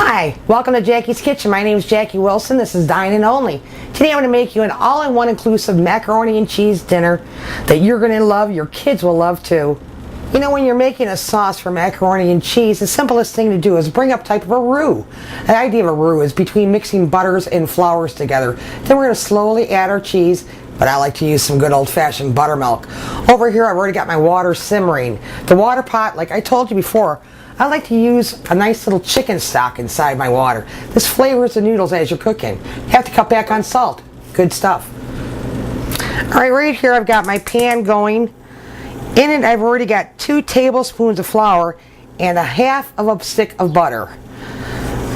Hi, welcome to Jackie's Kitchen. My name is Jackie Wilson. This is Dine and Only. Today I'm going to make you an all-in-one inclusive macaroni and cheese dinner that you're going to love, your kids will love too. You know, when you're making a sauce for macaroni and cheese, the simplest thing to do is bring up type of a roux. The idea of a roux is between mixing butters and flours together. Then we're going to slowly add our cheese, but I like to use some good old-fashioned buttermilk. Over here I've already got my water simmering. The water pot, like I told you before, I like to use a nice little chicken stock inside my water. This flavors the noodles as you're cooking. You have to cut back on salt. Good stuff. Alright, right here I've got my pan going. In it I've already got 2 tablespoons of flour and a half of a stick of butter.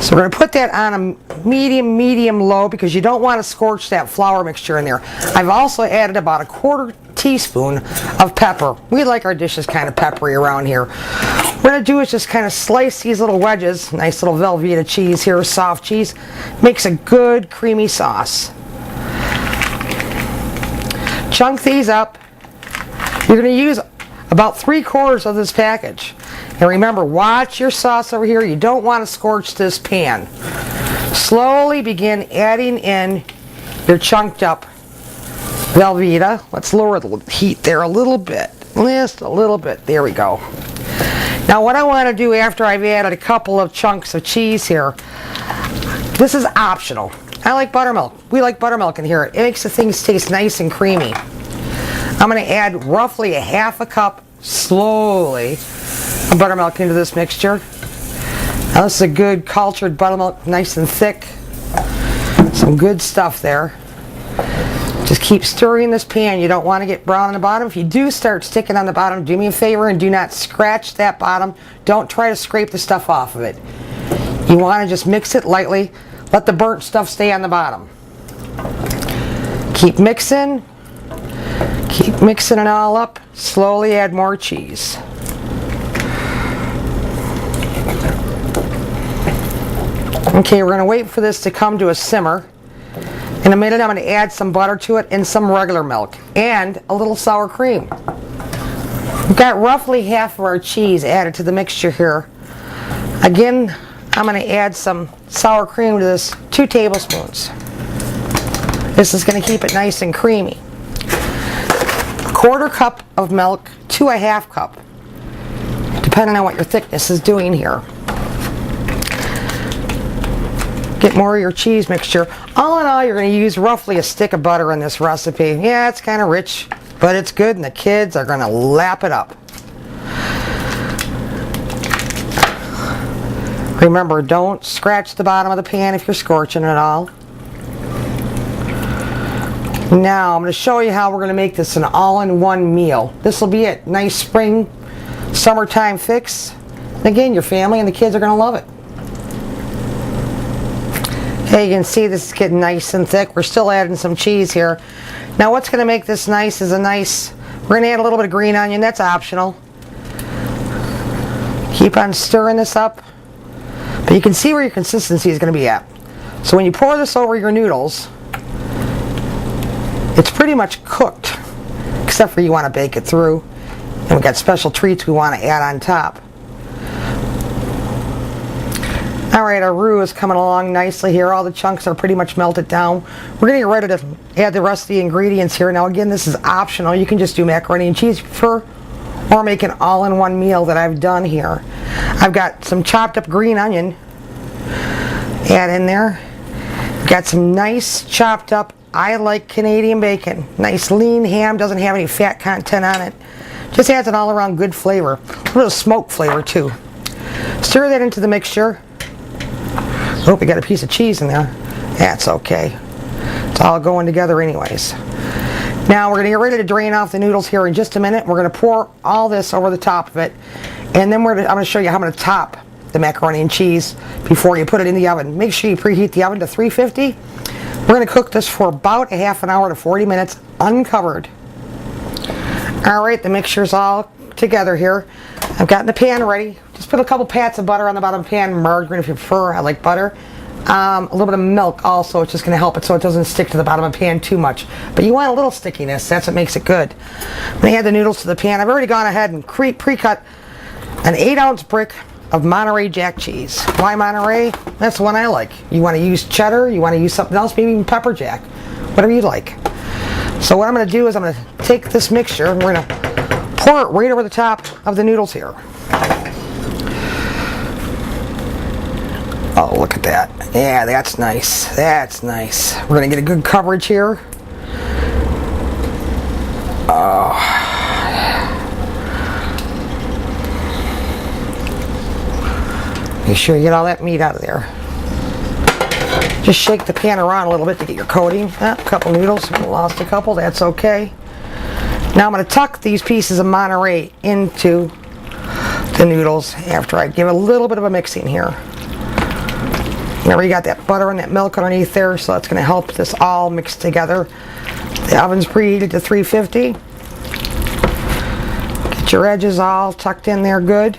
So we're going to put that on a medium low because you don't want to scorch that flour mixture in there. I've also added about a 1/4 teaspoon of pepper. We like our dishes kind of peppery around here. What we're going to do is just kind of slice these little wedges. Nice little Velveeta cheese here, soft cheese. Makes a good creamy sauce. Chunk these up. You're going to use about 3/4 of this package. And remember, watch your sauce over here. You don't want to scorch this pan. Slowly begin adding in your chunked up Velveeta. Let's lower the heat there a little bit. Just a little bit. There we go. Now what I want to do after I've added a couple of chunks of cheese here, this is optional. I like buttermilk. We like buttermilk in here. It makes the things taste nice and creamy. I'm going to add roughly a half a cup slowly of buttermilk into this mixture. Now this is a good cultured buttermilk, nice and thick. Some good stuff there. Just keep stirring this pan. You don't want to get brown on the bottom. If you do start sticking on the bottom, do me a favor and do not scratch that bottom. Don't try to scrape the stuff off of it. You want to just mix it lightly. Let the burnt stuff stay on the bottom. Keep mixing. Keep mixing it all up. Slowly add more cheese. Okay, we're going to wait for this to come to a simmer. In a minute I'm going to add some butter to it and some regular milk and a little sour cream. We've got roughly half of our cheese added to the mixture here. Again, I'm going to add some sour cream to this, 2 tablespoons. This is going to keep it nice and creamy. 1/4 cup of milk to a half cup, depending on what your thickness is doing here. Get more of your cheese mixture. All in all, you're going to use roughly a stick of butter in this recipe. Yeah, it's kind of rich, but it's good and the kids are going to lap it up. Remember, don't scratch the bottom of the pan if you're scorching it all. Now, I'm going to show you how we're going to make this an all-in-one meal. This will be a nice spring, summertime fix. And again, your family and the kids are going to love it. Okay, you can see this is getting nice and thick. We're still adding some cheese here. Now what's going to make this nice is we're going to add a little bit of green onion. That's optional. Keep on stirring this up. But you can see where your consistency is going to be at. So when you pour this over your noodles, it's pretty much cooked, except for you want to bake it through. And we've got special treats we want to add on top. Alright, our roux is coming along nicely here. All the chunks are pretty much melted down. We're going to get ready to add the rest of the ingredients here. Now again, this is optional. You can just do macaroni and cheese if you prefer, or make an all-in-one meal that I've done here. I've got some chopped up green onion. Add in there. Got some nice chopped up, I like Canadian bacon. Nice lean ham, doesn't have any fat content on it. Just adds an all-around good flavor. A little smoke flavor too. Stir that into the mixture. Oh, we got a piece of cheese in there. That's okay. It's all going together anyways. Now we're going to get ready to drain off the noodles here in just a minute. We're going to pour all this over the top of it. And then I'm going to show you how I'm going to top the macaroni and cheese before you put it in the oven. Make sure you preheat the oven to 350. We're going to cook this for about a half an hour to 40 minutes uncovered. Alright, the mixture's all together here. I've gotten the pan ready. Just put a couple pats of butter on the bottom of the pan, margarine if you prefer. I like butter. A little bit of milk also. It's just going to help it so it doesn't stick to the bottom of the pan too much. But you want a little stickiness. That's what makes it good. I'm going to add the noodles to the pan. I've already gone ahead and pre-cut an 8-ounce brick of Monterey Jack cheese. Why Monterey? That's the one I like. You want to use cheddar, you want to use something else, maybe even pepper jack, whatever you like. So what I'm going to do is I'm going to take this mixture and we're going to pour it right over the top of the noodles here. Oh, look at that. Yeah, that's nice. That's nice. We're going to get a good coverage here. Oh. Make sure you get all that meat out of there. Just shake the pan around a little bit to get your coating. A couple noodles. Lost a couple. That's okay. Now I'm going to tuck these pieces of Monterey into the noodles after I give a little bit of a mixing here. Remember, you got that butter and that milk underneath there, so that's going to help this all mix together. The oven's preheated to 350. Get your edges all tucked in there good.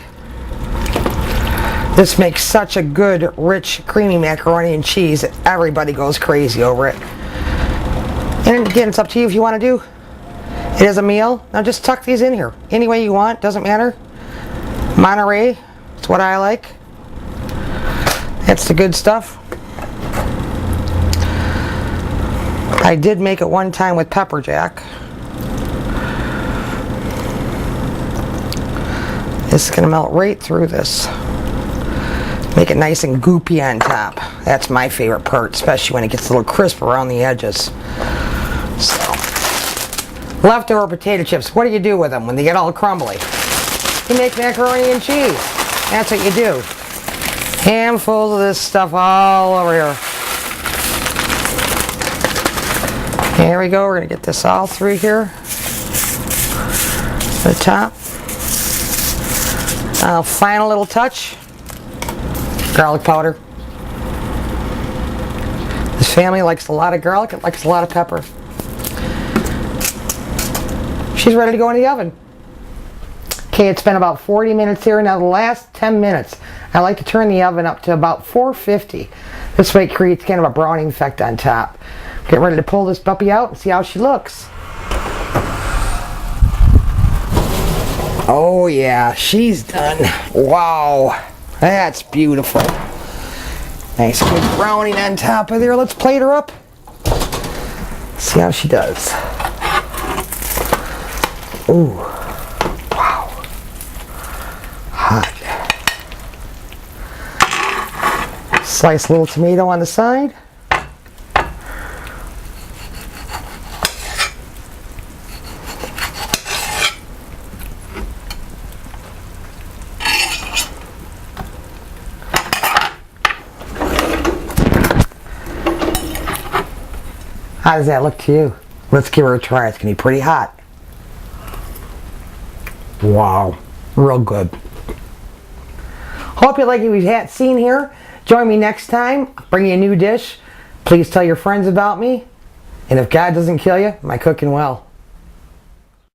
This makes such a good, rich, creamy macaroni and cheese that everybody goes crazy over it. And again, it's up to you if you want to do it as a meal. Now just tuck these in here any way you want, doesn't matter. Monterey, it's what I like. That's the good stuff. I did make it one time with pepper jack. This is going to melt right through this. Make it nice and goopy on top. That's my favorite part, especially when it gets a little crisp around the edges. So, leftover potato chips, what do you do with them when they get all crumbly? You make macaroni and cheese. That's what you do. Handfuls of this stuff all over here. Here we go. We're going to get this all through here. The top. Final little touch. Garlic powder. This family likes a lot of garlic. It likes a lot of pepper. She's ready to go in the oven. Okay, it's been about 40 minutes here. Now the last 10 minutes, I like to turn the oven up to about 450. This way it creates kind of a browning effect on top. Get ready to pull this puppy out and see how she looks. Oh yeah, she's done. Wow, that's beautiful. Nice good browning on top of there. Let's plate her up. See how she does. Ooh, wow, hot. Slice a little tomato on the side. How does that look to you? Let's give her a try. It's going to be pretty hot. Wow. Real good. Hope you like what we've seen here. Join me next time. I'll bring you a new dish. Please tell your friends about me. And if God doesn't kill you, my cooking well.